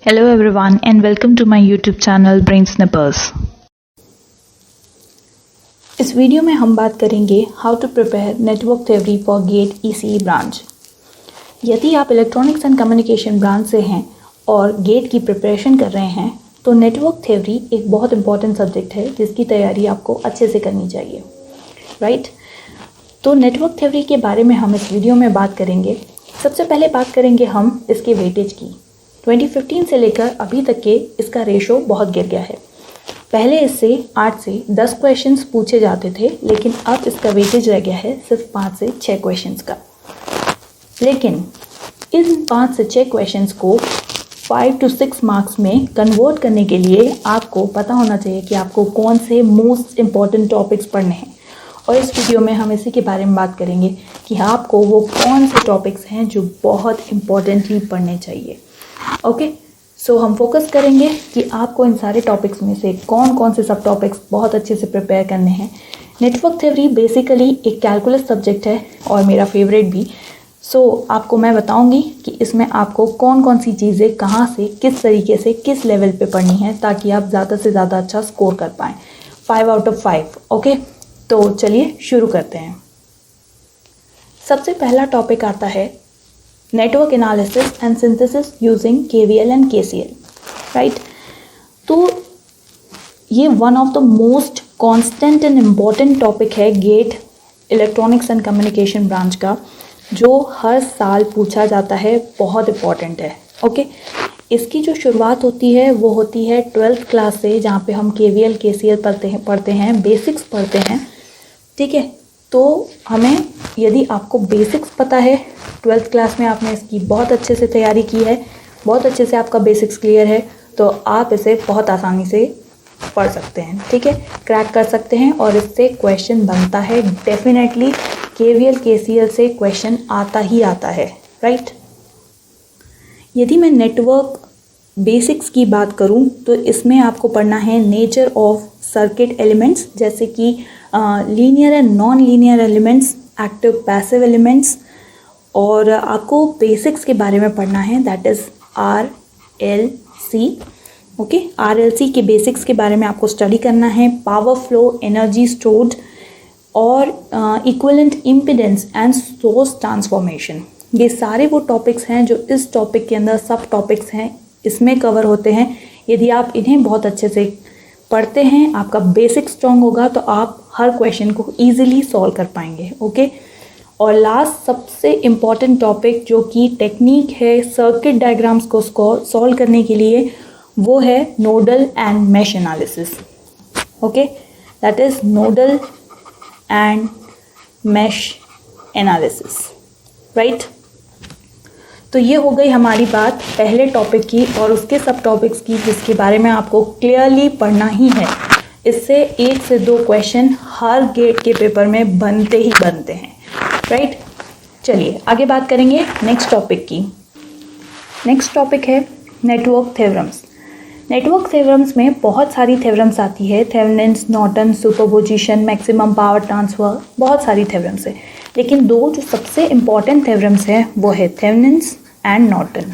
Hello everyone and welcome to my YouTube channel Brain Snippers। इस video में हम बात करेंगे how to prepare network theory for GATE ECE ब्रांच। यदि आप इलेक्ट्रॉनिक्स एंड कम्युनिकेशन ब्रांच से हैं और गेट की प्रिपरेशन कर रहे हैं तो नेटवर्क थ्योरी एक बहुत इंपॉर्टेंट सब्जेक्ट है जिसकी तैयारी आपको अच्छे से करनी चाहिए, राइट। तो नेटवर्क थ्योरी के बारे में हम इस वीडियो में बात करेंगे। सबसे पहले बात करेंगे हम इसके वेटेज की। 2015 से लेकर अभी तक के इसका रेशो बहुत गिर गया है। पहले इससे 8 से 10 क्वेश्चंस पूछे जाते थे, लेकिन अब इसका वेटेज रह गया है सिर्फ 5 से 6 क्वेश्चंस का। लेकिन इन 5 से 6 क्वेश्चंस को 5 to 6 मार्क्स में कन्वर्ट करने के लिए आपको पता होना चाहिए कि आपको कौन से मोस्ट इम्पॉर्टेंट टॉपिक्स पढ़ने हैं। और इस वीडियो में हम इसी के बारे में बात करेंगे कि आपको वो कौन से टॉपिक्स हैं जो बहुत इम्पॉर्टेंटली पढ़ने चाहिए। ओके, सो हम फोकस करेंगे कि आपको इन सारे टॉपिक्स में से कौन कौन से सब टॉपिक्स बहुत अच्छे से प्रिपेयर करने हैं। नेटवर्क थ्योरी बेसिकली एक कैलकुलस सब्जेक्ट है और मेरा फेवरेट भी। सो आपको मैं बताऊंगी कि इसमें आपको कौन कौन सी चीज़ें कहाँ से किस तरीके से किस लेवल पे पढ़नी है ताकि आप ज़्यादा से ज़्यादा अच्छा स्कोर कर पाएँ। 5 out of 5। ओके, तो चलिए शुरू करते हैं। सबसे पहला टॉपिक आता है network analysis and synthesis using KVL and KCL, right. तो ये one of the most constant and important topic है GATE electronics and communication branch का, जो हर साल पूछा जाता है, बहुत इम्पॉर्टेंट है। ओके, इसकी जो शुरुआत होती है वो होती है 12th क्लास से, जहाँ पे हम KVL KCL पढ़ते हैं, बेसिक्स पढ़ते हैं, ठीक है। तो हमें, यदि आपको बेसिक्स पता है, 12th क्लास में आपने इसकी बहुत अच्छे से तैयारी की है, बहुत अच्छे से आपका बेसिक्स क्लियर है, तो आप इसे बहुत आसानी से पढ़ सकते हैं, ठीक है, क्रैक कर सकते हैं और इससे क्वेश्चन बनता है डेफिनेटली। KVL KCL से क्वेश्चन आता ही आता है, राइट। यदि मैं नेटवर्क बेसिक्स की बात करूं तो इसमें आपको पढ़ना है नेचर ऑफ सर्किट एलिमेंट्स, जैसे कि linear and non linear elements, active passive elements, और आपको बेसिक्स के बारे में पढ़ना है, that is RLC। Okay, RLC के बेसिक्स के बारे में आपको स्टडी करना है। पावर फ्लो, एनर्जी स्टोर्ड और equivalent impedance and source transformation, ये सारे वो टॉपिक्स हैं जो इस टॉपिक के अंदर सब टॉपिक्स हैं, इसमें कवर होते हैं। यदि आप इन्हें बहुत अच्छे से पढ़ते हैं, आपका बेसिक स्ट्रॉन्ग होगा, तो आप हर क्वेश्चन को ईजिली सॉल्व कर पाएंगे। ओके, और लास्ट सबसे इम्पॉर्टेंट टॉपिक जो कि टेक्निक है सर्किट डायग्राम्स को सॉल्व करने के लिए, वो है nodal and mesh analysis. Okay, that is nodal and mesh analysis, right. तो ये हो गई हमारी बात पहले टॉपिक की और उसके सब टॉपिक्स की, जिसके बारे में आपको क्लियरली पढ़ना ही है। इससे 1 से 2 क्वेश्चन हर गेट के पेपर में बनते ही बनते हैं, राइट। चलिए आगे बात करेंगे नेक्स्ट टॉपिक की। नेक्स्ट टॉपिक है नेटवर्क थ्योरम्स। नेटवर्क थ्योरम्स में बहुत सारी थ्योरम्स आती है, Thevenin's, Norton, superposition, maximum power transfer, बहुत सारी थ्योरम्स है। लेकिन 2 जो सबसे इम्पॉर्टेंट थ्योरम्स हैं वो है थेवेनिन्स एंड नॉर्टन।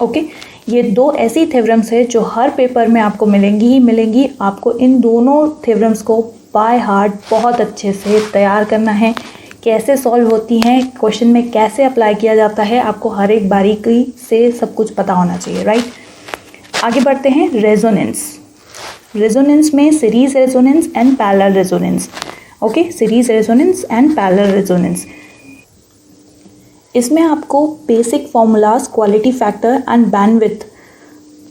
ओके, ये 2 ऐसी थ्योरम्स है जो हर पेपर में आपको मिलेंगी ही मिलेंगी। आपको इन दोनों थ्योरम्स को बाय हार्ट बहुत अच्छे से तैयार करना है। कैसे सॉल्व होती हैं, क्वेश्चन में कैसे अप्लाई किया जाता है, आपको हर एक बारीकी से सब कुछ पता होना चाहिए, राइट। आगे बढ़ते हैं रेजोनेंस। रेजोनेंस में series resonance and parallel resonance. Okay, series resonance and parallel resonance. इसमें आपको basic formulas, quality factor and bandwidth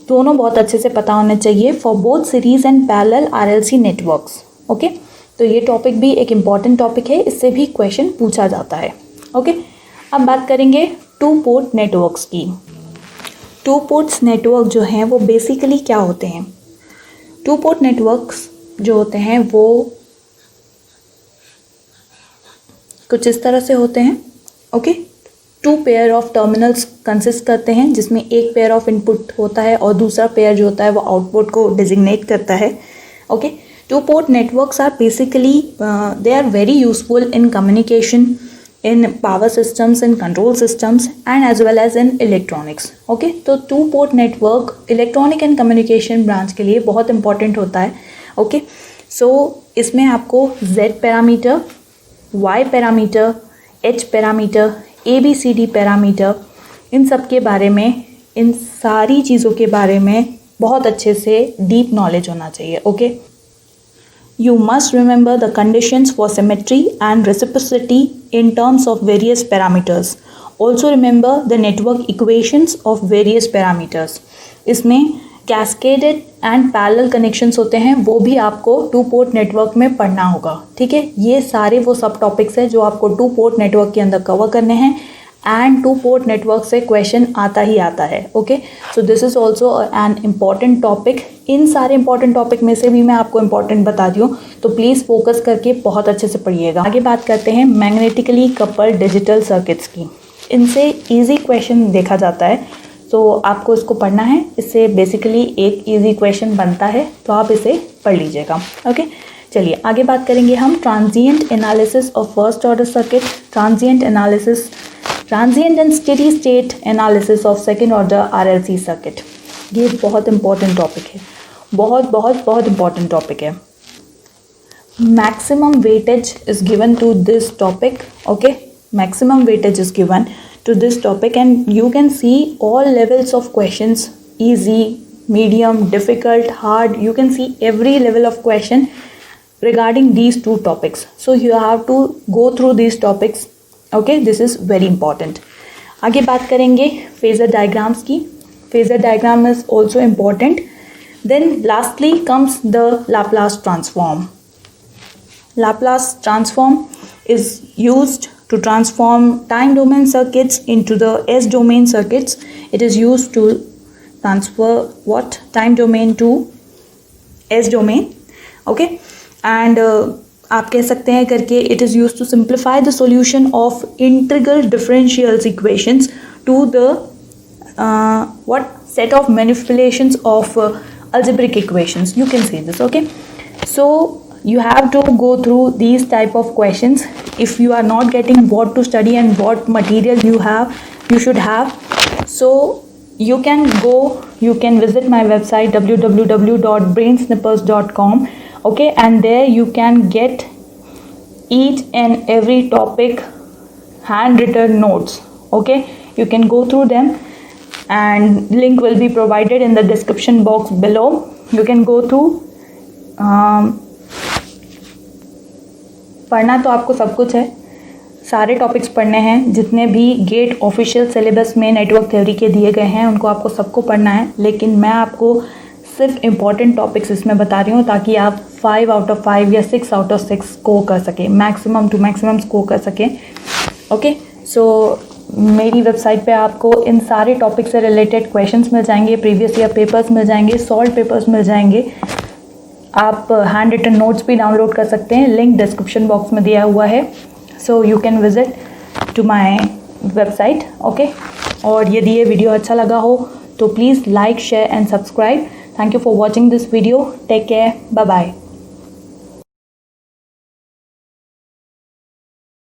दोनों बहुत अच्छे से पता होने चाहिए for both series and parallel RLC networks. Okay, तो ये टॉपिक भी एक इम्पॉर्टेंट टॉपिक है, इससे भी क्वेश्चन पूछा जाता है। ओके, अब बात करेंगे 2 पोर्ट नेटवर्क्स की। 2 पोर्ट्स नेटवर्क जो हैं वो बेसिकली क्या होते हैं? 2 पोर्ट नेटवर्क्स जो होते हैं वो कुछ इस तरह से होते हैं। Okay, 2 pair of terminals consist करते हैं, जिसमें एक पेयर ऑफ इनपुट होता है और दूसरा पेयर जो होता है वो आउटपुट को डिजिग्नेट करता है। Okay, 2 port networks are basically they are very useful in communication in power systems and control systems and as well as in electronics. Okay, तो to port network electronic and communication branch के लिए बहुत important होता है. Okay, सो इसमें आपको Z parameter, Y parameter, H parameter, ABCD parameter, इन सब के बारे में, इन सारी चीज़ों के बारे में बहुत अच्छे से डीप नॉलेज होना चाहिए. Okay, You must remember the conditions for symmetry and reciprocity in terms of various parameters. Also remember the network equations of various parameters. इसमें cascaded and parallel connections होते हैं, वो भी आपको टू पोर्ट नेटवर्क में पढ़ना होगा. ठीक है, ये सारे वो सब टॉपिक्स हैं जो आपको टू पोर्ट नेटवर्क के अंदर कवर करने हैं एंड टू पोर्ट नेटवर्क से क्वेश्चन आता ही आता है. Okay, so this is also an important topic. इन सारे इंपॉर्टेंट टॉपिक में से भी मैं आपको इम्पॉर्टेंट बता दी हूँ, तो प्लीज़ फोकस करके बहुत अच्छे से पढ़िएगा. आगे बात करते हैं मैग्नेटिकली कपल्ड डिजिटल सर्किट्स की. इनसे इजी क्वेश्चन देखा जाता है, तो आपको इसको पढ़ना है. इससे बेसिकली एक इजी क्वेश्चन बनता है, तो आप इसे पढ़ लीजिएगा. ओके, चलिए आगे बात करेंगे हम transient analysis of first order circuit, transient and steady state analysis of second order RLC circuit. ये बहुत इंपॉर्टेंट टॉपिक है, बहुत बहुत बहुत इंपॉर्टेंट टॉपिक है. Maximum weightage is given to this topic. Okay, maximum weightage is given to this topic and you can see all levels of questions, easy, medium, difficult, hard. You can see every level of question regarding these two topics, so you have to go through these topics. Okay, this is very important. आगे बात करेंगे phasor diagrams की. Phasor diagram is also important. Then lastly comes the Laplace transform. Laplace transform is used to transform time domain circuits into the S domain circuits. It is used to transfer what time domain to S domain. Okay, and आप कह सकते हैं करके it is used to simplify the solution of integral differential equations to the what set of manipulations of algebraic equations. You can see this. Okay, so you have to go through these type of questions. If you are not getting what to study and what material you should have, so you can visit my website www.brainsnippers.com. okay, and there you can get each and every topic handwritten notes. Okay, you can go through them and link will be provided in the description box below. You can go through. पढ़ना तो आपको सब कुछ है, सारे topics पढ़ने हैं, जितने भी गेट ऑफिशियल सिलेबस में नेटवर्क थ्योरी के दिए गए हैं उनको आपको सबको पढ़ना है. लेकिन मैं आपको सिर्फ इम्पॉर्टेंट टॉपिक्स इसमें बता रही हूँ ताकि आप 5 out of 5 या 6 out of 6 स्कोर कर सकें, मैक्सिमम टू मैक्सिमम स्कोर कर सकें. ओके, सो मेरी वेबसाइट पे आपको इन सारे टॉपिक से रिलेटेड क्वेश्चंस मिल जाएंगे, प्रीवियस ईयर पेपर्स मिल जाएंगे, सॉल्व पेपर्स मिल जाएंगे. आप हैंड रिटन नोट्स भी डाउनलोड कर सकते हैं, लिंक डिस्क्रिप्शन बॉक्स में दिया हुआ है. So you can visit to my website. Okay, और यदि ये वीडियो अच्छा लगा हो तो please like, share and subscribe. Thank you for watching this video. Take care, bye bye.